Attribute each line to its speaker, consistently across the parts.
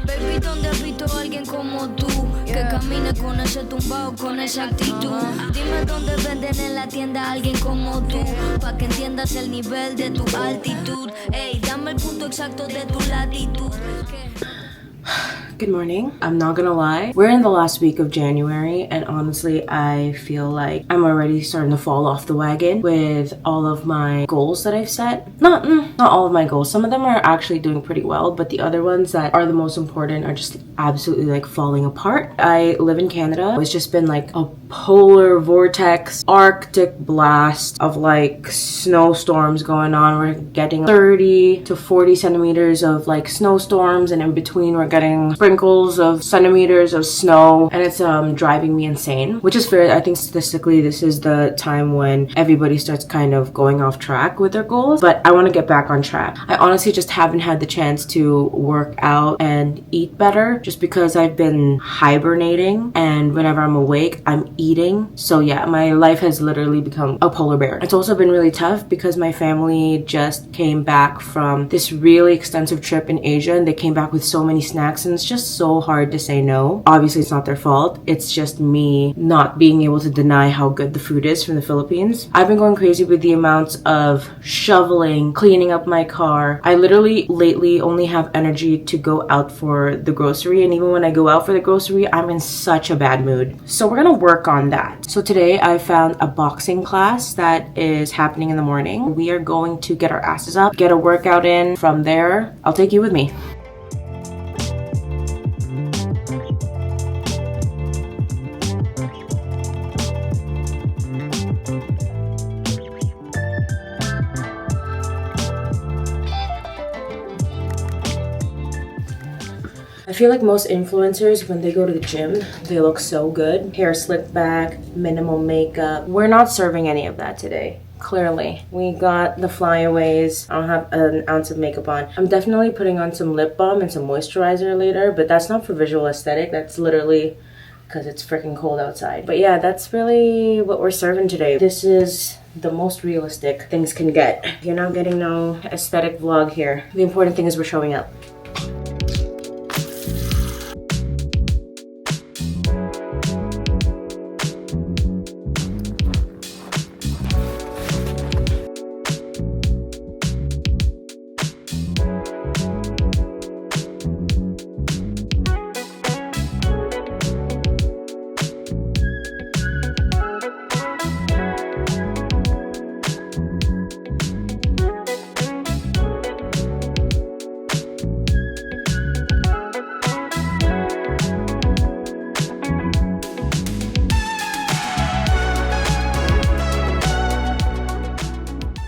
Speaker 1: Baby, ¿dónde has visto a alguien como tú? Que camine con ese tumbao, con esa actitud. Dime dónde venden en la tienda a alguien como tú, pa' que entiendas el nivel de tu altitud. Ey, dame el punto exacto de tu latitud.
Speaker 2: Good morning. I'm not gonna lie, we're in the last week of January, and honestly I feel like I'm already starting to fall off the wagon with all of my goals that I've set. Not all of my goals. Some of them are actually doing pretty well, but the other ones that are the most important are just absolutely like falling apart. I live in Canada. It's just been like a polar vortex arctic blast of like snowstorms going on. We're getting 30 to 40 centimeters of like snowstorms, and in between we're getting sprinkles of centimeters of snow, and it's driving me insane, which is fair. I think statistically this is the time when everybody starts kind of going off track with their goals, but I want to get back on track. I honestly just haven't had the chance to work out and eat better just because I've been hibernating, and whenever I'm awake I'm eating. So yeah, my life has literally become a polar bear. It's also been really tough because my family just came back from this really extensive trip in Asia, and they came back with so many snacks, and it's just so hard to say no. Obviously it's not their fault, it's just me not being able to deny how good the food is from the Philippines. I've been going crazy with the amounts of shoveling, cleaning up my car. I literally lately only have energy to go out for the grocery, and even when I go out for the grocery I'm in such a bad mood. So we're gonna work on that. So today I found a boxing class that is happening in the morning. We are going to get our asses up, get a workout in. From there I'll take you with me. I feel like most influencers, when they go to the gym, they look so good. Hair slicked back, minimal makeup. We're not serving any of that today. Clearly. We got the flyaways. I don't have an ounce of makeup on. I'm definitely putting on some lip balm and some moisturizer later, but that's not for visual aesthetic. That's literally because it's freaking cold outside. But yeah, that's really what we're serving today. This is the most realistic things can get. You're not getting no aesthetic vlog here. The important thing is we're showing up.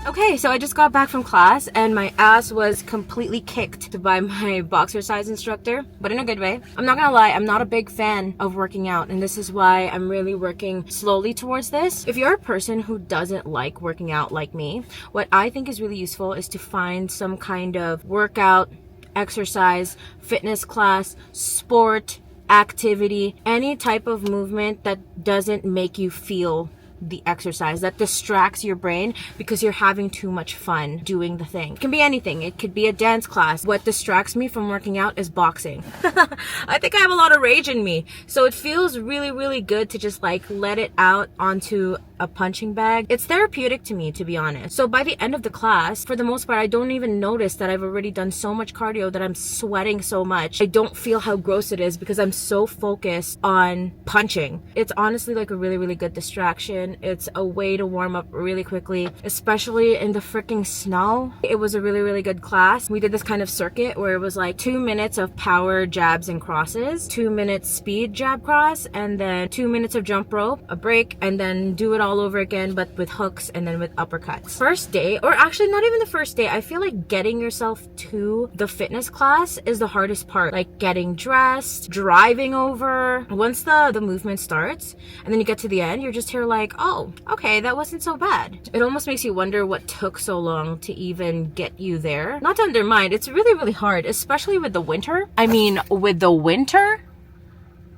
Speaker 2: Okay, so I just got back from class and my ass was completely kicked by my boxercise instructor, but in a good way. I'm not gonna lie, I'm not a big fan of working out, and this is why I'm really working slowly towards this. If you're a person who doesn't like working out like me, what I think is really useful is to find some kind of workout, exercise, fitness class, sport, activity, any type of movement that doesn't make you feel the exercise, that distracts your brain because you're having too much fun doing the thing. It can be anything. It could be a dance class. What distracts me from working out is boxing. I think I have a lot of rage in me, so it feels really, really good to just like let it out onto a punching bag. It's therapeutic to me, to be honest. So by the end of the class, for the most part, I don't even notice that I've already done so much cardio that I'm sweating so much. I don't feel how gross it is because I'm so focused on punching. It's honestly like a really, really good distraction. It's a way to warm up really quickly, especially in the freaking snow. It was a really, really good class. We did this kind of circuit where it was like 2 minutes of power jabs and crosses, 2 minutes speed jab cross, and then 2 minutes of jump rope, a break, and then do it all over again, but with hooks and then with uppercuts. First day, or actually not even the first day, I feel like getting yourself to the fitness class is the hardest part. Like getting dressed, driving over. Once the movement starts and then you get to the end, you're just here like, oh, okay, that wasn't so bad. It almost makes you wonder what took so long to even get you there. Not to undermine, it's really, really hard, especially with the winter. I mean, with the winter,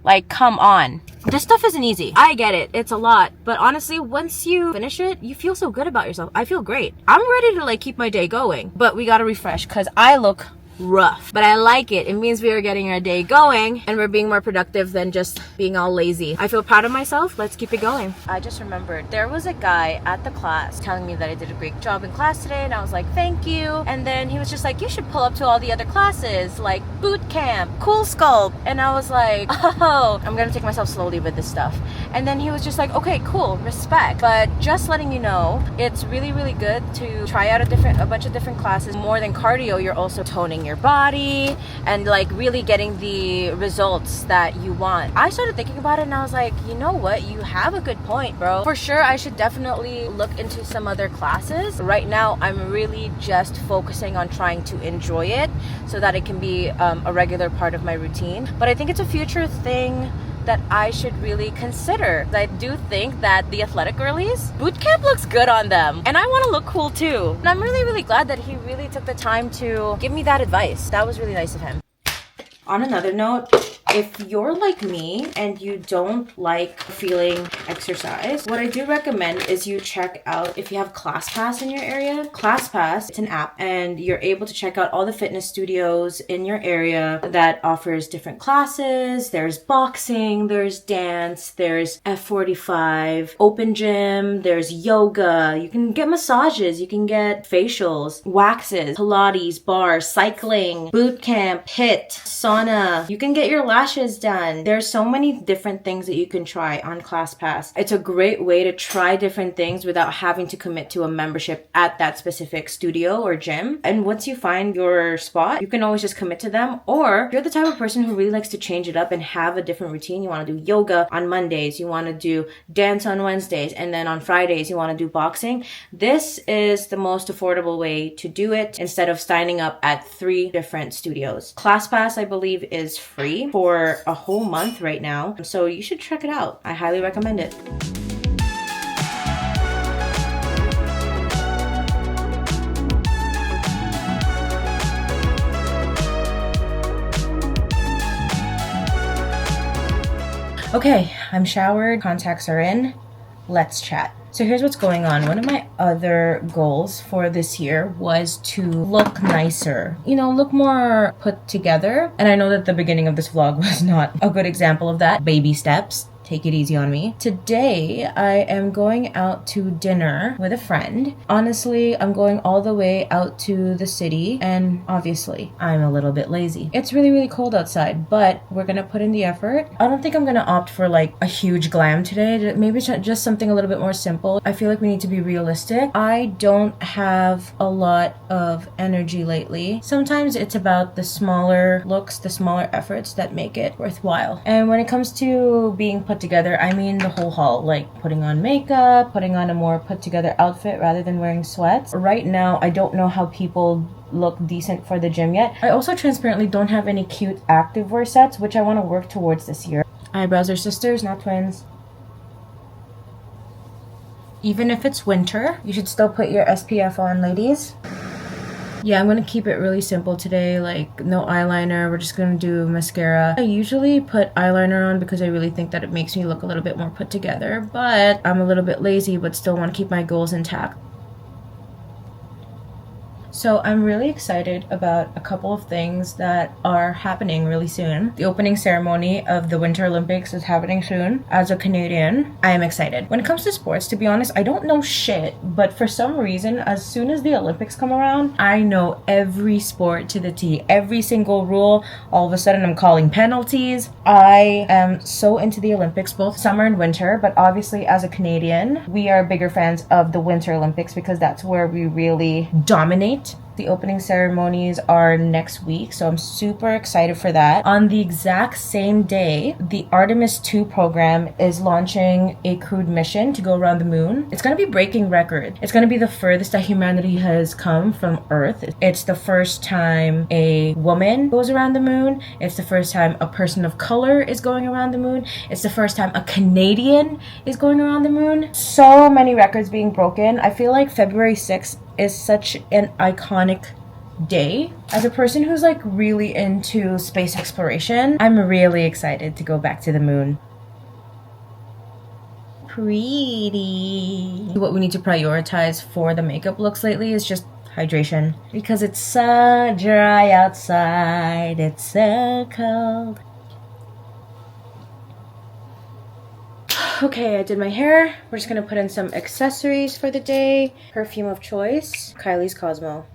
Speaker 2: like, come on. This stuff isn't easy. I get it. It's a lot. But honestly, once you finish it, you feel so good about yourself. I feel great. I'm ready to like keep my day going. But we gotta refresh because I look rough. But I like it. It means we are getting our day going and we're being more productive than just being all lazy. I feel proud of myself. Let's keep it going. I just remembered there was a guy at the class telling me that I did a great job in class today, and I was like, thank you. And then he was just like, you should pull up to all the other classes like boot camp, cool sculpt. And I was like, oh, I'm gonna take myself slowly with this stuff. And then he was just like, okay, cool, respect. But just letting you know, it's really, really good to try out a bunch of different classes. More than cardio, you're also toning your body and like really getting the results that you want. I started thinking about it and I was like, you know what? You have a good point, bro. For sure, I should definitely look into some other classes. Right now, I'm really just focusing on trying to enjoy it so that it can be a regular part of my routine. But I think it's a future thing that I should really consider. I do think that the athletic girlies, boot camp looks good on them, and I want to look cool too. And I'm really, really glad that he really took the time to give me that advice. That was really nice of him. On another note, if you're like me and you don't like feeling exercise, what I do recommend is you check out if you have ClassPass in your area. ClassPass, it's an app, and you're able to check out all the fitness studios in your area that offers different classes. There's boxing, there's dance, there's F45, open gym, there's yoga. You can get massages, you can get facials, waxes, Pilates, bars, cycling, boot camp, HIIT, sauna. You can get your lashes done. There's so many different things that you can try on ClassPass. It's a great way to try different things without having to commit to a membership at that specific studio or gym. And once you find your spot, you can always just commit to them. Or if you're the type of person who really likes to change it up and have a different routine, you want to do yoga on Mondays, you want to do dance on Wednesdays, and then on Fridays you want to do boxing, this is the most affordable way to do it instead of signing up at 3 different studios. ClassPass, I believe, is free for a whole month right now, so you should check it out. I highly recommend it. Okay, I'm showered, contacts are in, let's chat. So here's what's going on. One of my other goals for this year was to look nicer, look more put together. And I know that the beginning of this vlog was not a good example of that. Baby steps. Take it easy on me. Today, I am going out to dinner with a friend. Honestly, I'm going all the way out to the city, and obviously, I'm a little bit lazy. It's really, really cold outside, but we're gonna put in the effort. I don't think I'm gonna opt for like a huge glam today. Maybe just something a little bit more simple. I feel like we need to be realistic. I don't have a lot of energy lately. Sometimes it's about the smaller looks, the smaller efforts that make it worthwhile. And when it comes to being put together, I mean the whole haul, like putting on makeup, putting on a more put together outfit rather than wearing sweats. Right now, I don't know how people look decent for the gym yet. I also transparently don't have any cute activewear sets, which I want to work towards this year. Eyebrows are sisters, not twins. Even if it's winter, you should still put your SPF on, ladies. Yeah, I'm going to keep it really simple today, like no eyeliner. We're just going to do mascara. I usually put eyeliner on because I really think that it makes me look a little bit more put together, but I'm a little bit lazy but still want to keep my goals intact. So I'm really excited about a couple of things that are happening really soon. The opening ceremony of the Winter Olympics is happening soon. As a Canadian, I am excited. When it comes to sports, to be honest, I don't know shit, but for some reason, as soon as the Olympics come around, I know every sport to the T, every single rule. All of a sudden, I'm calling penalties. I am so into the Olympics, both summer and winter, but obviously as a Canadian, we are bigger fans of the Winter Olympics because that's where we really dominate. The opening ceremonies are next week, so I'm super excited for that. On the exact same day, the Artemis 2 program is launching a crewed mission to go around the moon. It's going to be breaking record. It's going to be the furthest that humanity has come from Earth. It's the first time a woman goes around the moon. It's the first time a person of color is going around the moon. It's the first time a Canadian is going around the moon. So many records being broken. I feel like February 6th is such an iconic day. As a person who's like really into space exploration, I'm really excited to go back to the moon. Pretty. What we need to prioritize for the makeup looks lately is just hydration because it's so dry outside. It's so cold. Okay, I did my hair. We're just gonna put in some accessories for the day. Perfume of choice, Kylie's Cosmo.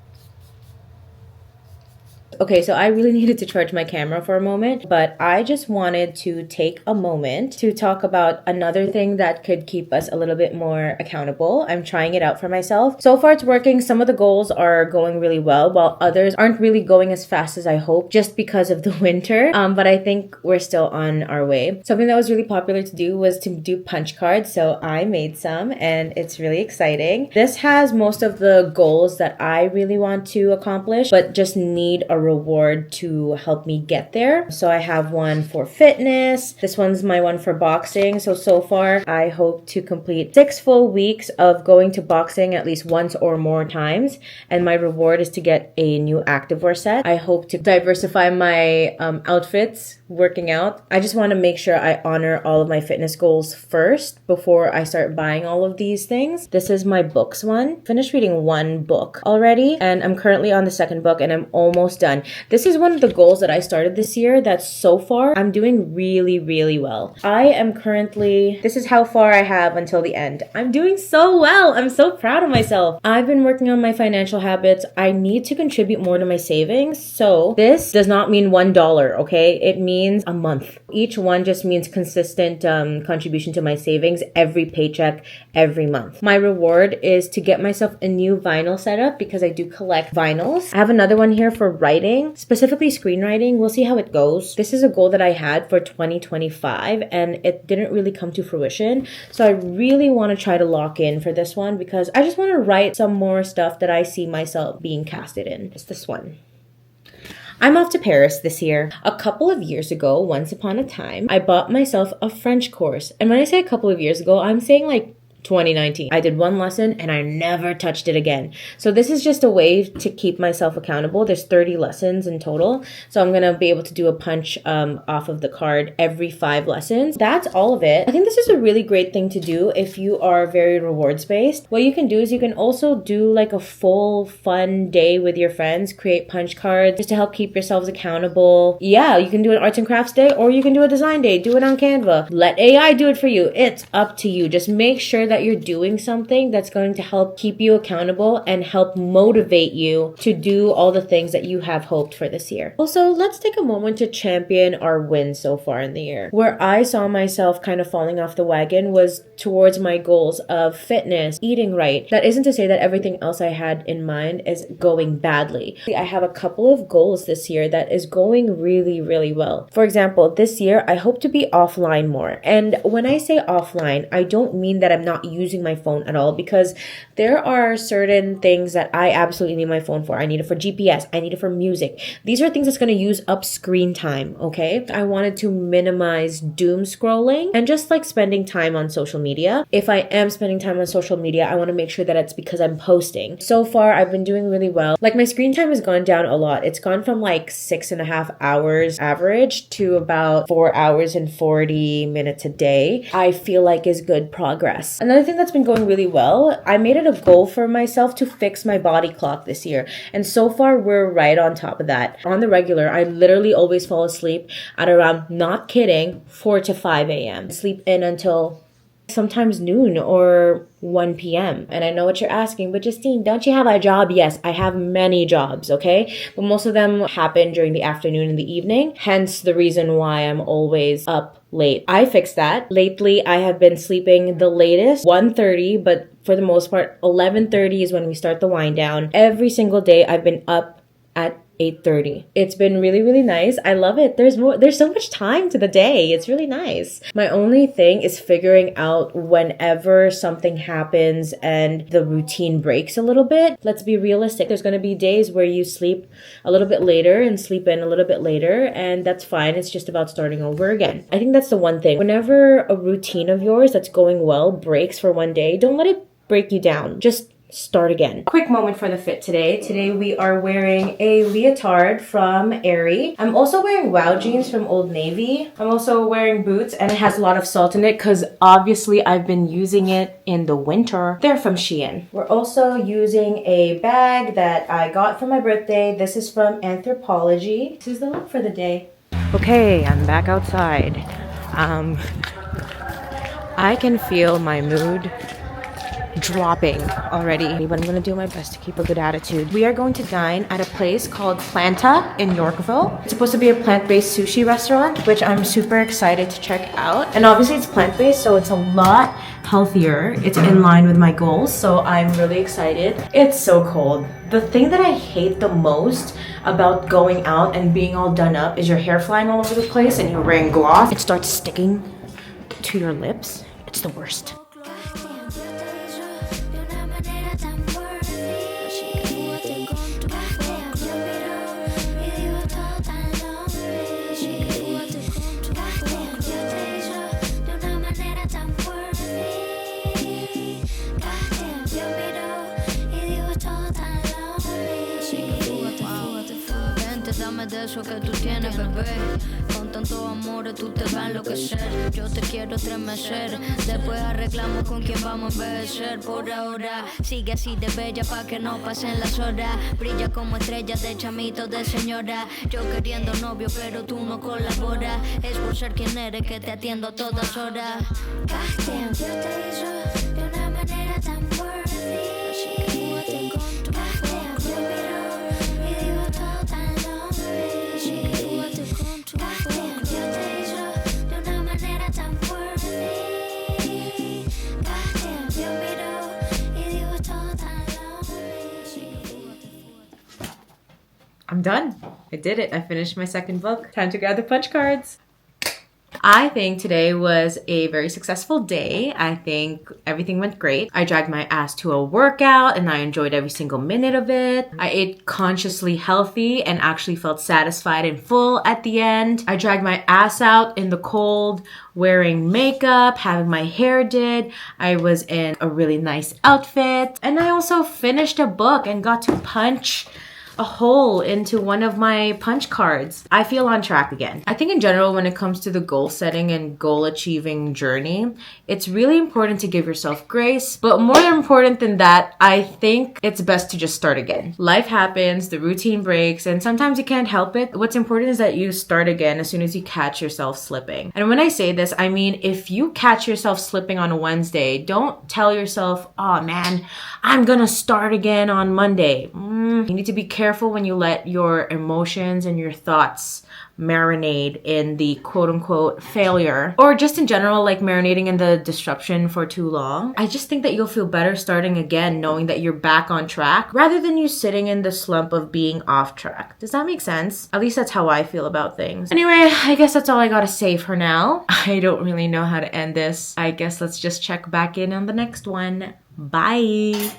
Speaker 2: Okay, so I really needed to charge my camera for a moment, but I just wanted to take a moment to talk about another thing that could keep us a little bit more accountable. I'm trying it out for myself. So far it's working. Some of the goals are going really well, while others aren't really going as fast as I hope just because of the winter. But I think we're still on our way. Something that was really popular to do was to do punch cards. So I made some and it's really exciting. This has most of the goals that I really want to accomplish, but just need a reward to help me get there. So I have one for fitness. This one's my one for boxing. So far I hope to complete 6 full weeks of going to boxing at least once or more times. And my reward is to get a new activewear set. I hope to diversify my outfits working out. I just want to make sure I honor all of my fitness goals first before I start buying all of these things. This is my books one. Finished reading 1 book already and I'm currently on the 2nd book and I'm almost done. This is one of the goals that I started this year that so far I'm doing really, really well. I am currently, this is how far I have until the end. I'm doing so well. I'm so proud of myself. I've been working on my financial habits. I need to contribute more to my savings. So this does not mean $1, okay? It means a month. Each one just means consistent contribution to my savings every paycheck, every month. My reward is to get myself a new vinyl setup because I do collect vinyls. I have another one here for writing, specifically screenwriting. We'll see how it goes. This is a goal that I had for 2025 and it didn't really come to fruition. So I really want to try to lock in for this one because I just want to write some more stuff that I see myself being casted in. It's this one. I'm off to Paris this year. A couple of years ago, once upon a time, I bought myself a French course. And when I say a couple of years ago, I'm saying like 2019. I did 1 lesson and I never touched it again. So this is just a way to keep myself accountable. There's 30 lessons in total. So I'm going to be able to do a punch off of the card every 5 lessons. That's all of it. I think this is a really great thing to do if you are very rewards based. What you can do is you can also do like a full fun day with your friends, create punch cards just to help keep yourselves accountable. Yeah, you can do an arts and crafts day or you can do a design day. Do it on Canva. Let AI do it for you. It's up to you. Just make sure that you're doing something that's going to help keep you accountable and help motivate you to do all the things that you have hoped for this year. Also, let's take a moment to champion our wins so far in the year. Where I saw myself kind of falling off the wagon was towards my goals of fitness, eating right. That isn't to say that everything else I had in mind is going badly. I have a couple of goals this year that is going really, really well. For example, this year I hope to be offline more. And when I say offline, I don't mean that I'm not using my phone at all because there are certain things that I absolutely need my phone for. I need it for GPS. I need it for music. These are things that's going to use up screen time, okay? I wanted to minimize doom scrolling and just like spending time on social media. If I am spending time on social media, I want to make sure that it's because I'm posting. So far, I've been doing really well. Like my screen time has gone down a lot. It's gone from like 6.5 hours average to about 4 hours and 40 minutes a day. I feel like is good progress. Another thing that's been going really well, I made it a goal for myself to fix my body clock this year. And so far, we're right on top of that. On the regular, I literally always fall asleep at around, not kidding, 4 to 5 a.m. Sleep in until sometimes noon or 1 p.m. And I know what you're asking, but Justine, don't you have a job? Yes, I have many jobs, okay? But most of them happen during the afternoon and the evening. Hence the reason why I'm always up late. I fixed that. Lately, I have been sleeping the latest 1:30, but for the most part, 11:30 is when we start the wind down. Every single day, I've been up at 8:30. It's been really, really nice. I love it. There's so much time to the day. It's really nice. My only thing is figuring out whenever something happens and the routine breaks a little bit. Let's be realistic. There's going to be days where you sleep a little bit later and sleep in a little bit later, and that's fine. It's just about starting over again. I think that's the one thing. Whenever a routine of yours that's going well breaks for one day, don't let it break you down. Just start again. Quick moment for the fit today. Today we are wearing a leotard from Aerie. I'm also wearing WOW jeans from Old Navy. I'm also wearing boots and it has a lot of salt in it because obviously I've been using it in the winter. They're from Shein. We're also using a bag that I got for my birthday. This is from Anthropologie. This is the look for the day. Okay, I'm back outside. I can feel my mood dropping already, but I'm gonna do my best to keep a good attitude. We are going to dine at a place called Planta in Yorkville. It's supposed to be a plant-based sushi restaurant, which I'm super excited to check out. And obviously it's plant-based, so it's a lot healthier. It's in line with my goals, so I'm really excited. It's so cold. The thing that I hate the most about going out and being all done up is your hair flying all over the place and you're wearing gloss. It starts sticking to your lips. It's the worst.
Speaker 1: Dame de eso que tú tienes, bebé. Con tanto amor tú te vas a enloquecer. Yo te quiero estremecer. Después arreglamos con quién vamos a envejecer. Por ahora sigue así de bella pa' que no pasen las horas. Brilla como estrella de chamito de señora. Yo queriendo novio pero tú no colaboras. Es por ser quien eres que te atiendo a todas horas. Damn, Dios te hizo de una manera tan worthy. Así que júgate con tu
Speaker 2: I'm done. I did it. I finished my second book. Time to grab the punch cards. I think today was a very successful day. I think everything went great. I dragged my ass to a workout and I enjoyed every single minute of it. I ate consciously healthy and actually felt satisfied and full at the end. I dragged my ass out in the cold, wearing makeup, having my hair did. I was in a really nice outfit. And I also finished a book and got to punch a hole into one of my punch cards. I feel on track again. I think in general, when it comes to the goal setting and goal achieving journey, it's really important to give yourself grace. But more important than that, I think it's best to just start again. Life happens, the routine breaks, and sometimes you can't help it. What's important is that you start again as soon as you catch yourself slipping. And when I say this, I mean, if you catch yourself slipping on a Wednesday, don't tell yourself, oh man, I'm gonna start again on Monday. You need to be careful when you let your emotions and your thoughts marinate in the quote-unquote failure, or just in general, like marinating in the disruption for too long. I just think that you'll feel better starting again knowing that you're back on track rather than you sitting in the slump of being off track. Does that make sense? At least that's how I feel about things. Anyway, I guess that's all I gotta say for now. I don't really know how to end this. I guess let's just check back in on the next one. Bye!